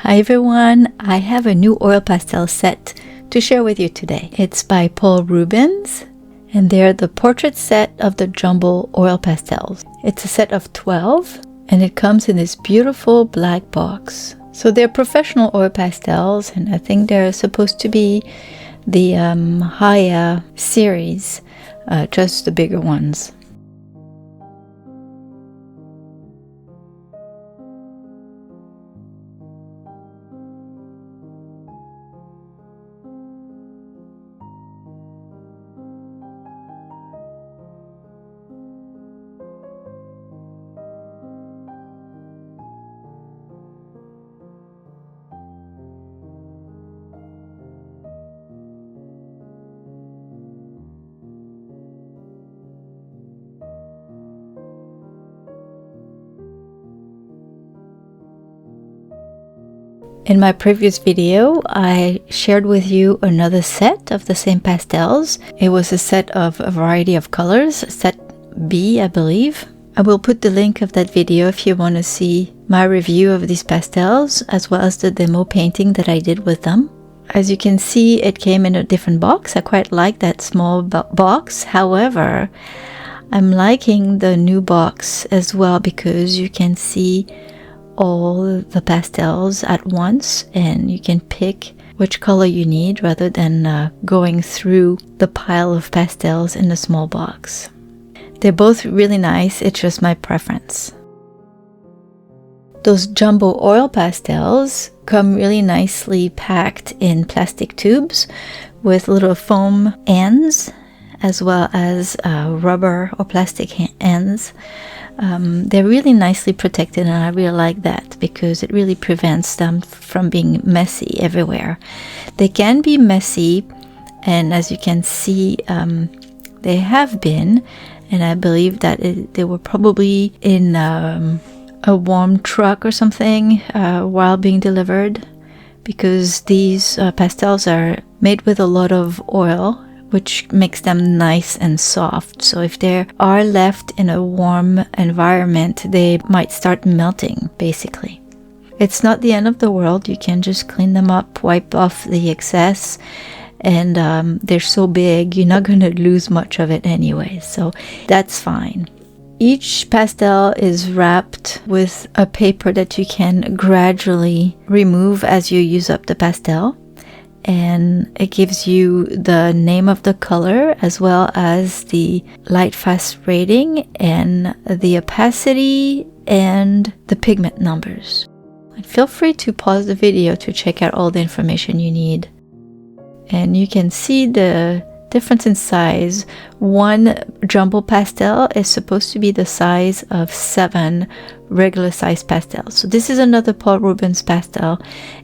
Hi everyone, I have a new oil pastel set to share with you today. It's by Paul Rubens and they're the portrait set of the jumbo oil pastels. It's a set of 12 and it comes in this beautiful black box. So they're professional oil pastels and I think they're supposed to be the higher series, just the bigger ones. In my previous video, I shared with you another set of the same pastels. It was a set of a variety of colors, set B, I believe. I will put the link of that video if you want to see my review of these pastels, as well as the demo painting that I did with them. As you can see, it came in a different box. I quite like that small box. However, I'm liking the new box as well because you can see all the pastels at once and you can pick which color you need rather than going through the pile of pastels in the small box. They're both really nice, it's just my preference. Those jumbo oil pastels come really nicely packed in plastic tubes with little foam ends as well as rubber or plastic ends. They're really nicely protected and I really like that because it really prevents them from being messy everywhere. They can be messy and as you can see they have been, and I believe that they were probably in a warm truck or something while being delivered, because these pastels are made with a lot of oil, which makes them nice and soft. So if they are left in a warm environment, they might start melting, basically. It's not the end of the world. You can just clean them up, wipe off the excess, and they're so big, you're not going to lose much of it anyway. So that's fine. Each pastel is wrapped with a paper that you can gradually remove as you use up the pastel. And it gives you the name of the color as well as the light fast rating and the opacity and the pigment numbers. And feel free to pause the video to check out all the information you need. And you can see the difference in size. One jumbo pastel is supposed to be the size of 7 regular size pastels. So this is another Paul Rubens pastel.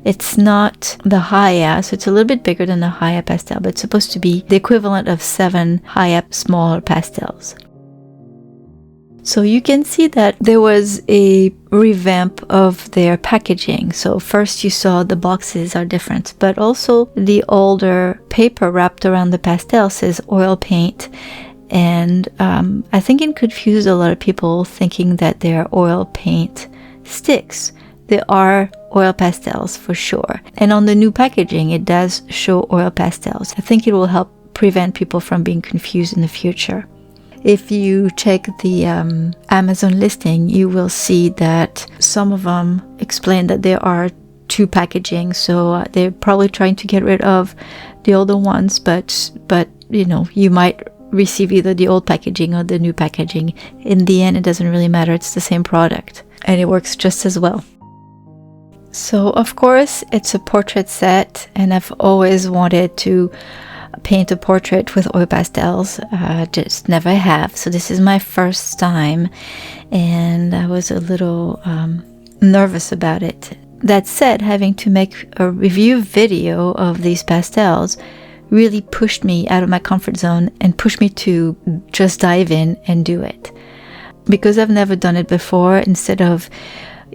It's not the Haya, so it's a little bit bigger than the Haya pastel, but it's supposed to be the equivalent of 7 Haya smaller pastels. So you can see that there was a revamp of their packaging. So first you saw the boxes are different, but also the older paper wrapped around the pastel says oil paint. And I think it confused a lot of people thinking that they're oil paint sticks. They are oil pastels for sure. And on the new packaging, it does show oil pastels. I think it will help prevent people from being confused in the future. If you check the Amazon listing, you will see that some of them explain that there are 2 packaging, so they're probably trying to get rid of the older ones, but you know, you might receive either the old packaging or the new packaging. In the end, it doesn't really matter, it's the same product and it works just as well. So of course it's a portrait set and I've always wanted to paint a portrait with oil pastels, just never have. So this is my first time and I was a little nervous about it. That said, having to make a review video of these pastels really pushed me out of my comfort zone and pushed me to just dive in and do it. Because I've never done it before, instead of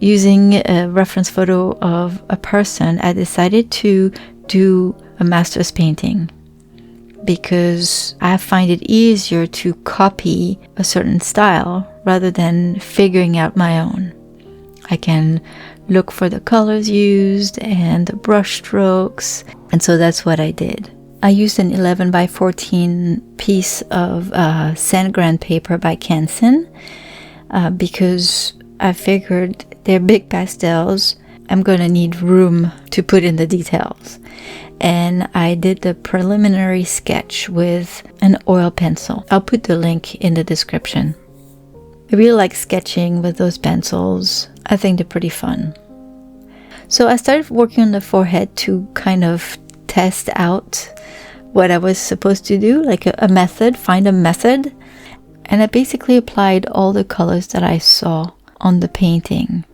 using a reference photo of a person, I decided to do a master's painting, because I find it easier to copy a certain style rather than figuring out my own. I can look for the colors used and the brush strokes. And so that's what I did. I used an 11 by 14 piece of Sandgran paper by Canson because I figured they're big pastels. I'm going to need room to put in the details. And I did the preliminary sketch with an oil pencil. I'll put the link in the description. I really like sketching with those pencils. I think they're pretty fun. So I started working on the forehead to kind of test out what I was supposed to do, like a method, find a method. And I basically applied all the colors that I saw on the painting.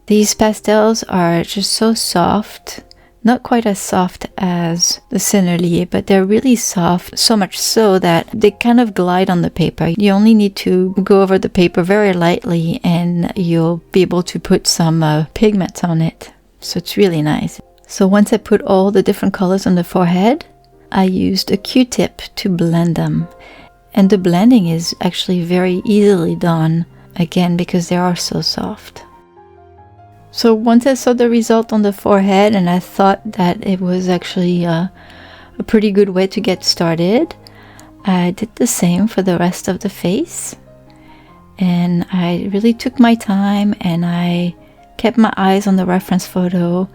These pastels are just so soft, not quite as soft as the Sennelier, but they're really soft, so much so that they kind of glide on the paper. You only need to go over the paper very lightly and you'll be able to put some pigments on it. So it's really nice. So once I put all the different colors on the forehead, I used a Q-tip to blend them. And the blending is actually very easily done, again, because they are so soft. So once I saw the result on the forehead and I thought that it was actually a pretty good way to get started, I did the same for the rest of the face. And I really took my time and I kept my eyes on the reference photo,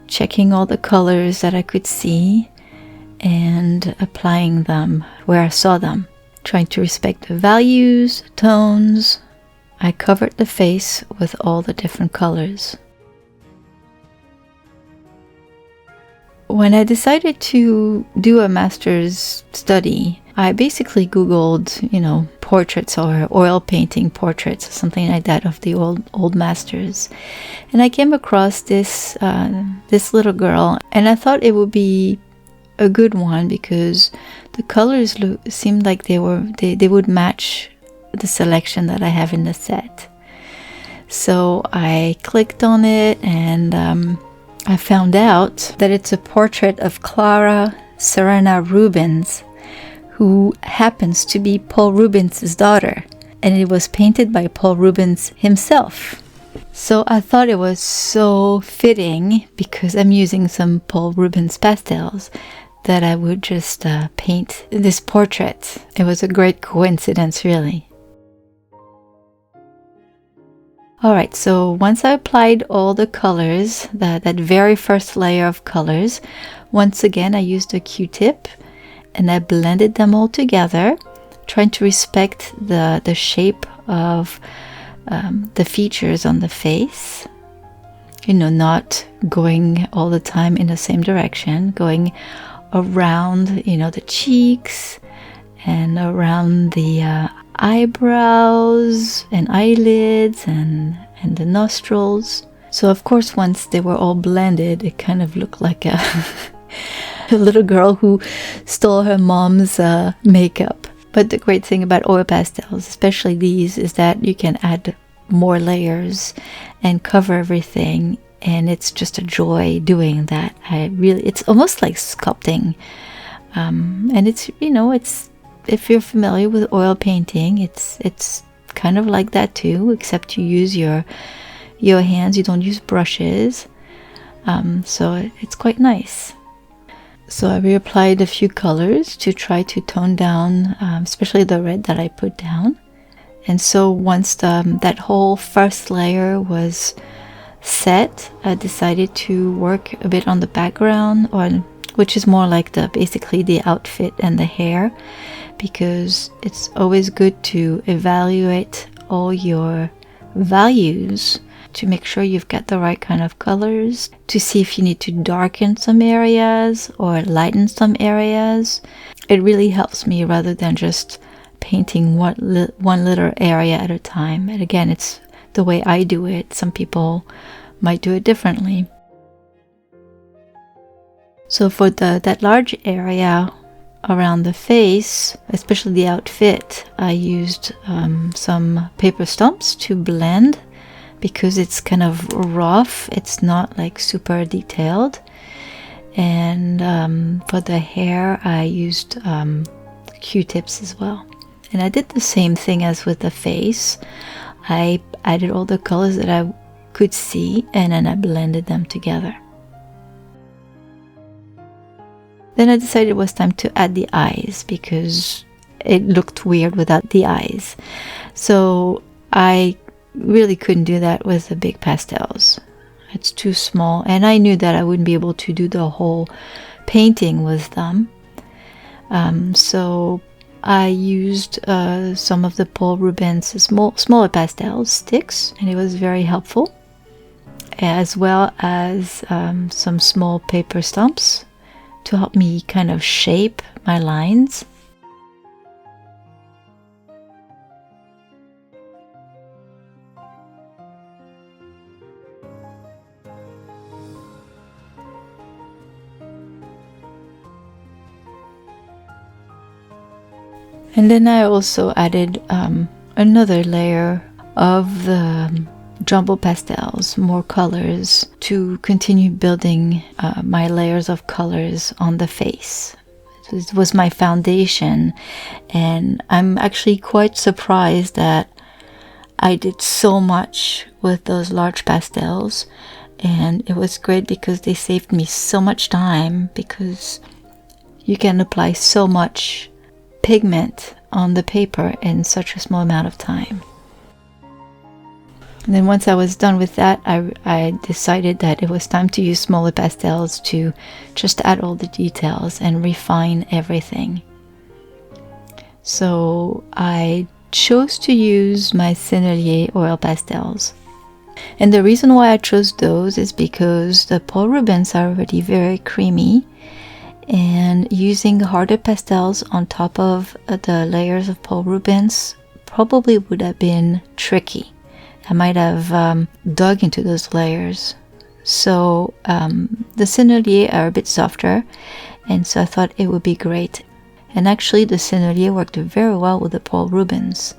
checking all the colors that I could see and applying them where I saw them, trying to respect the values, tones. I covered the face with all the different colors. When I decided to do a master's study, I basically Googled, portraits or oil painting portraits or something like that of the old masters. And I came across this little girl, and I thought it would be a good one because the colors seemed like they would match the selection that I have in the set. So I clicked on it and I found out that it's a portrait of Clara Serena Rubens, who happens to be Paul Rubens' daughter, and it was painted by Paul Rubens himself. So I thought it was so fitting, because I'm using some Paul Rubens pastels, that I would just paint this portrait. It was a great coincidence, really. Alright, so once I applied all the colors, that very first layer of colors, once again I used a Q-tip and I blended them all together, trying to respect the shape of the features on the face. Not going all the time in the same direction, going around, the cheeks and around the eyebrows and eyelids and the nostrils. So of course, once they were all blended, it kind of looked like a little girl who stole her mom's makeup. But the great thing about oil pastels, especially these, is that you can add more layers and cover everything, and it's just a joy doing that. It's almost like sculpting, and it's if you're familiar with oil painting, it's kind of like that too, except you use your hands. You don't use brushes, so it's quite nice. So I reapplied a few colors to try to tone down, especially the red that I put down. And so once that whole first layer was set, I decided to work a bit on the background, which is more like basically the outfit and the hair, because it's always good to evaluate all your values to make sure you've got the right kind of colors, to see if you need to darken some areas or lighten some areas. It really helps me rather than just painting one little area at a time. And again, it's the way I do it. Some people might do it differently. So for that large area around the face, especially the outfit, I used some paper stumps to blend, because it's kind of rough. It's not like super detailed. And for the hair, I used Q-tips as well. And I did the same thing as with the face. I added all the colors that I could see, and then I blended them together. Then I decided it was time to add the eyes because it looked weird without the eyes. So I really couldn't do that with the big pastels. It's too small, and I knew that I wouldn't be able to do the whole painting with them. So I used some of the Paul Rubens smaller pastels sticks, and it was very helpful, as well as some small paper stumps to help me kind of shape my lines. And then I also added another layer of the jumbo pastels, more colors, to continue building my layers of colors on the face. This was my foundation, and I'm actually quite surprised that I did so much with those large pastels, and it was great because they saved me so much time, because you can apply so much pigment on the paper in such a small amount of time. And then once I was done with that, I decided that it was time to use smaller pastels to just add all the details and refine everything. So I chose to use my Sennelier oil pastels. And the reason why I chose those is because the Paul Rubens are already very creamy, and using harder pastels on top of the layers of Paul Rubens probably would have been tricky. I might have dug into those layers. So the Sennelier are a bit softer, and so I thought it would be great. And actually the Sennelier worked very well with the Paul Rubens.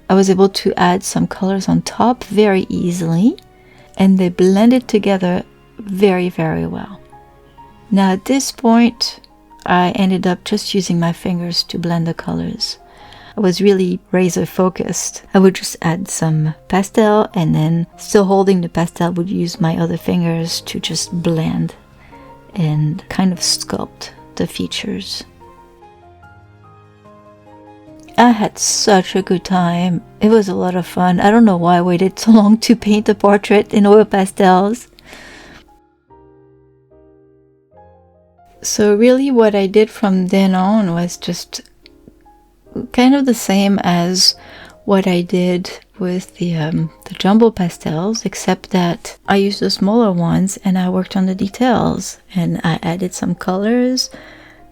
I was able to add some colors on top very easily, and they blended together very, very well. Now at this point, I ended up just using my fingers to blend the colors. I was really razor focused. I would just add some pastel, and then still holding the pastel, would use my other fingers to just blend and kind of sculpt the features. I had such a good time. It was a lot of fun. I don't know why I waited so long to paint the portrait in oil pastels. So really what I did from then on was just kind of the same as what I did with the jumbo pastels, except that I used the smaller ones and I worked on the details, and I added some colors,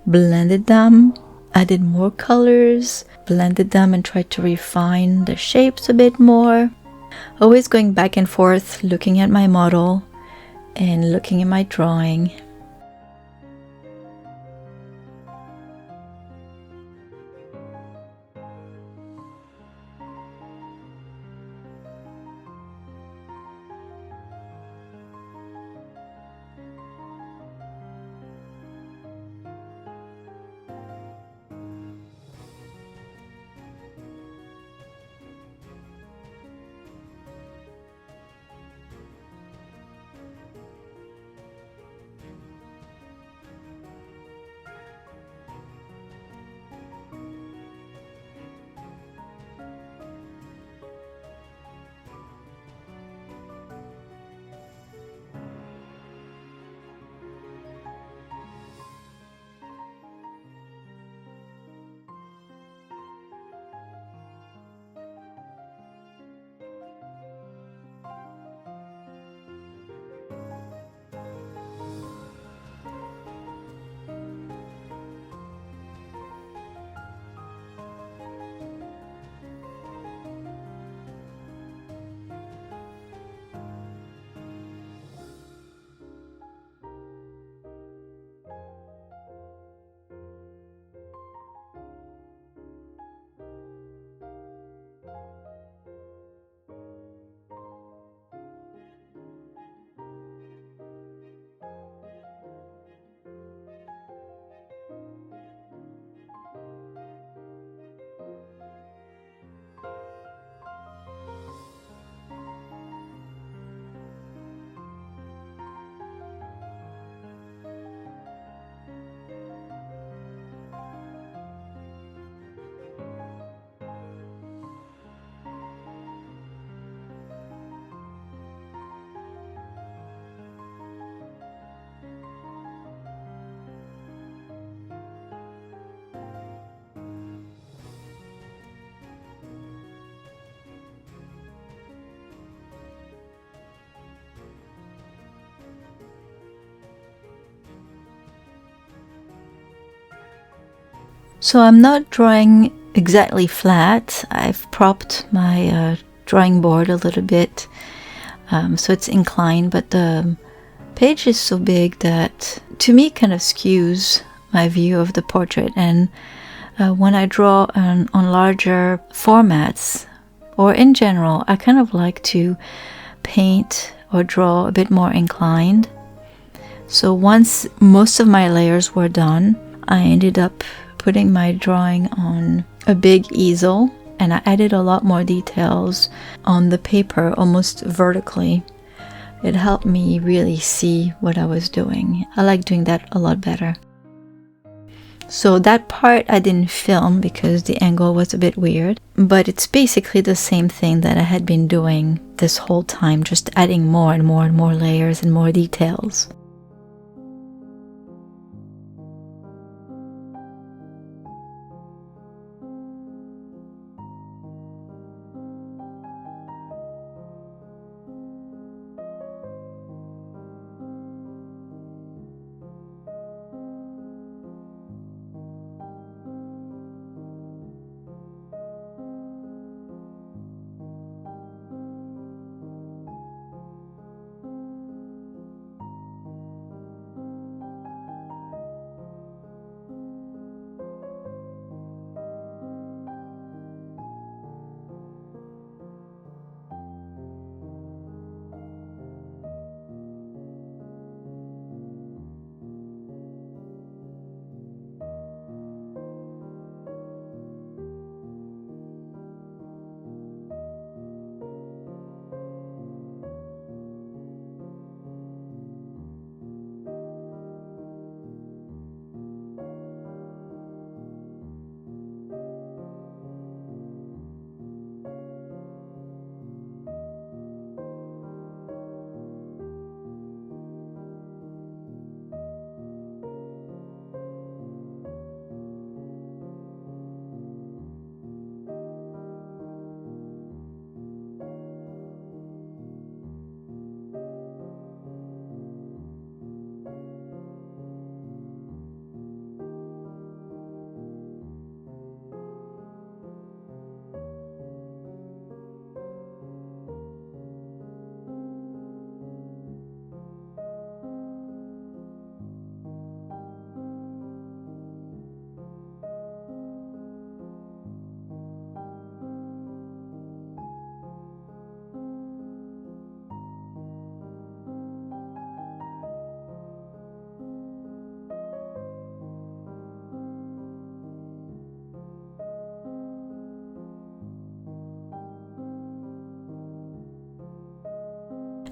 blended them, added more colors, blended them, and tried to refine the shapes a bit more. Always going back and forth, looking at my model and looking at my drawing. So I'm not drawing exactly flat. I've propped my drawing board a little bit, so it's inclined, but the page is so big that to me kind of skews my view of the portrait. And when I draw on larger formats, or in general, I kind of like to paint or draw a bit more inclined. So once most of my layers were done, I ended up putting my drawing on a big easel, and I added a lot more details on the paper, almost vertically. It helped me really see what I was doing. I like doing that a lot better. So that part I didn't film because the angle was a bit weird, but it's basically the same thing that I had been doing this whole time, just adding more and more and more layers and more details.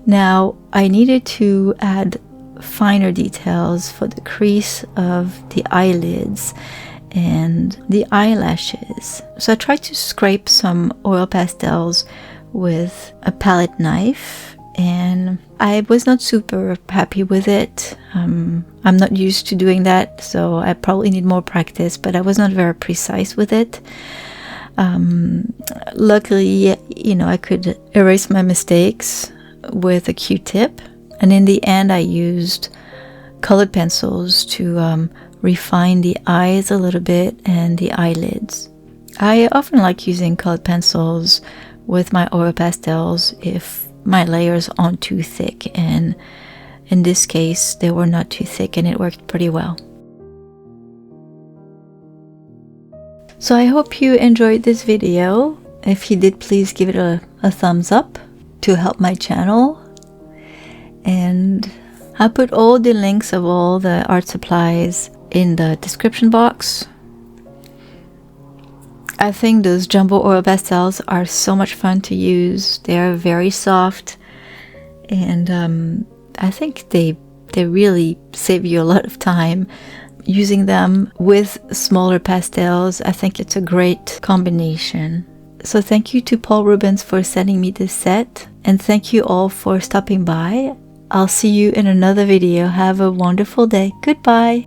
Now I needed to add finer details for the crease of the eyelids and the eyelashes. So I tried to scrape some oil pastels with a palette knife, and I was not super happy with it. I'm not used to doing that, so I probably need more practice, but I was not very precise with it. Luckily, I could erase my mistakes with a Q-tip, and in the end I used colored pencils to refine the eyes a little bit and the eyelids. I often like using colored pencils with my oil pastels if my layers aren't too thick, and in this case they were not too thick and it worked pretty well. So I hope you enjoyed this video. If you did, please give it a thumbs up to help my channel, and I'll put all the links of all the art supplies in the description box. I think those jumbo oil pastels are so much fun to use. They are very soft, and I think they really save you a lot of time using them with smaller pastels. I think it's a great combination. So thank you to Paul Rubens for sending me this set, and thank you all for stopping by. I'll see you in another video. Have a wonderful day. Goodbye.